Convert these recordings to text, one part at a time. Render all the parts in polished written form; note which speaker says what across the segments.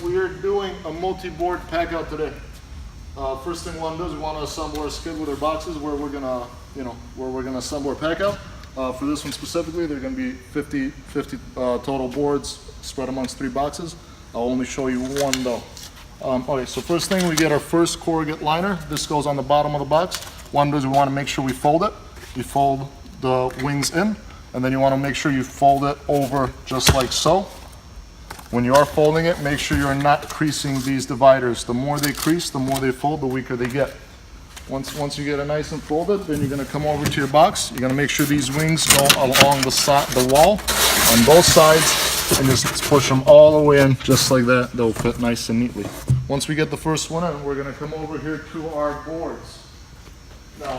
Speaker 1: we are doing a multi-board pack out today. First thing we want to do is we want to assemble our skid with our boxes where we're gonna, assemble our pack out. For this one specifically, there are going to be 50 total boards spread amongst 3 boxes. I'll only show you one though. Okay, so first thing, we get our first corrugate liner. This goes on the bottom of the box. One is we want to make sure we fold it. You fold the wings in, and then you want to make sure you fold it over just like so. When you are folding it, make sure you're not creasing these dividers. The more they crease, the more they fold, the weaker they get. Once you get it nice and folded, then you're going to come over to your box. You're going to make sure these wings go along the wall on both sides, and just push them all the way in just like that. They'll fit nice and neatly. Once we get the first one in, we're going to come over here to our boards. Now,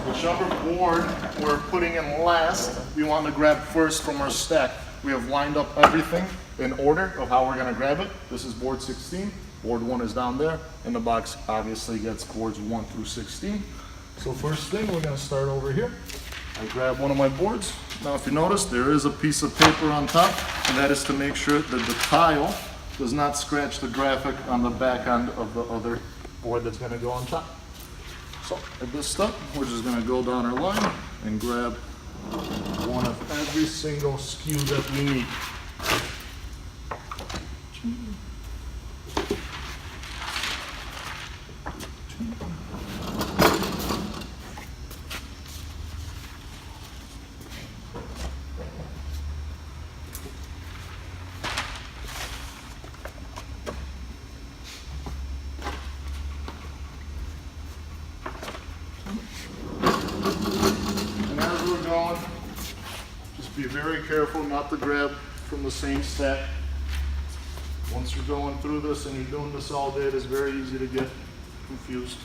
Speaker 1: whichever board we're putting in last, we want to grab first from our stack. We have lined up everything in order of how we're going to grab it. This is board 16. Board 1 is down there, and the box obviously gets boards 1 through 16. So first thing, we're going to start over here. I grab one of my boards. Now if you notice, there is a piece of paper on top, and that is to make sure that the tile does not scratch the graphic on the back end of the other board that's going to go on top. So at this step, we're just going to go down our line and grab one of every single SKU that we need. Just be very careful not to grab from the same stack. Once you're going through this and you're doing this all day, it is very easy to get confused.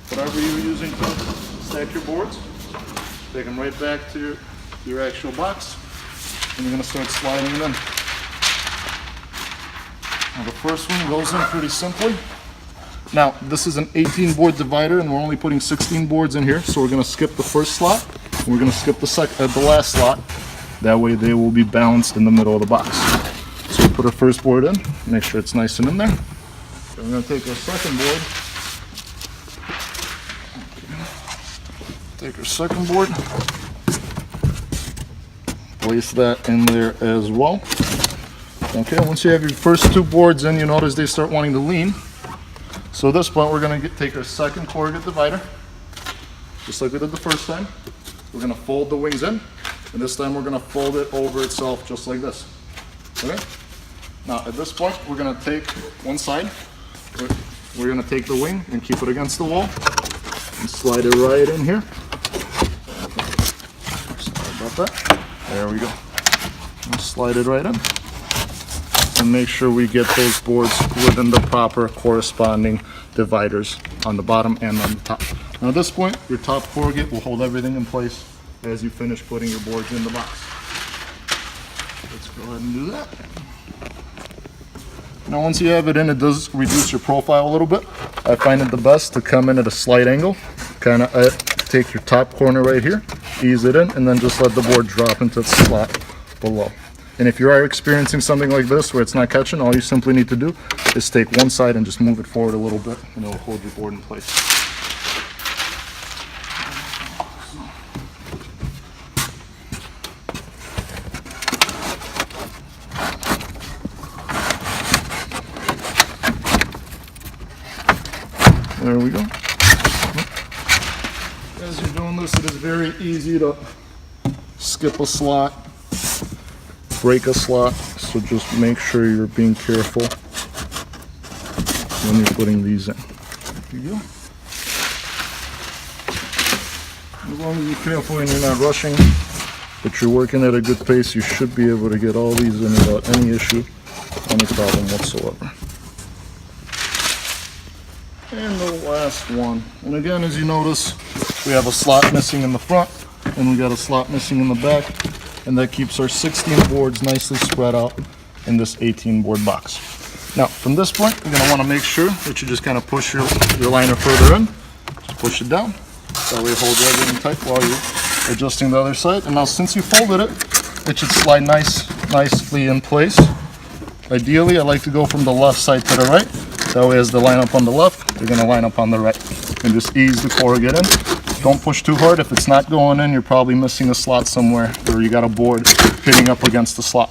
Speaker 1: Whatever you're using to stack your boards, take them right back to your actual box, and you're going to start sliding it in. Now the first one goes in pretty simply. Now this is an 18 board divider, and we're only putting 16 boards in here, so we're going to skip the first slot, and we're going to skip the last slot. That way they will be balanced in the middle of the box. So we put our first board in, make sure it's nice and in there. Then we're going to take our second board. Take our second board, place that in there as well. Okay, once you have your first 2 boards in, you notice they start wanting to lean. So at this point, we're going to take our second corrugate divider, just like we did the first time. We're going to fold the wings in, and this time we're going to fold it over itself just like this. Okay? Now at this point, we're going to take one side. We're going to take the wing and keep it against the wall and slide it right in here. That. There we go. And slide it right in. And make sure we get those boards within the proper corresponding dividers on the bottom and on the top. Now at this point, your top corrugate will hold everything in place as you finish putting your boards in the box. Let's go ahead and do that. Now once you have it in, it does reduce your profile a little bit. I find it the best to come in at a slight angle, kind of take your top corner right here, ease it in, and then just let the board drop into the slot below. And if you are experiencing something like this where it's not catching, all you simply need to do is take one side and just move it forward a little bit, and it'll hold your board in place. There we go. As you're doing this, it is very easy to skip a slot, break a slot, so just make sure you're being careful when you're putting these in. There you go. As long as you're careful and you're not rushing, but you're working at a good pace, you should be able to get all these in without any issue, any problem whatsoever. And the last one. And again, as you notice, we have a slot missing in the front and we got a slot missing in the back. And that keeps our 16 boards nicely spread out in this 18 board box. Now, from this point, you're going to want to make sure that you just kind of push your liner further in. Just push it down. That way it holds everything tight while you're adjusting the other side. And now since you folded it, it should slide nicely in place. Ideally, I like to go from the left side to the right. That way as they line up on the left, they're going to line up on the right. And just ease the corrugate in. Don't push too hard. If it's not going in, you're probably missing a slot somewhere where you got a board hitting up against the slot.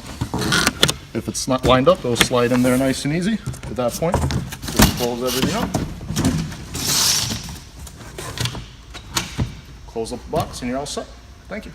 Speaker 1: If it's not lined up, it'll slide in there nice and easy. At that point, just close everything up. Close up the box and you're all set. Thank you.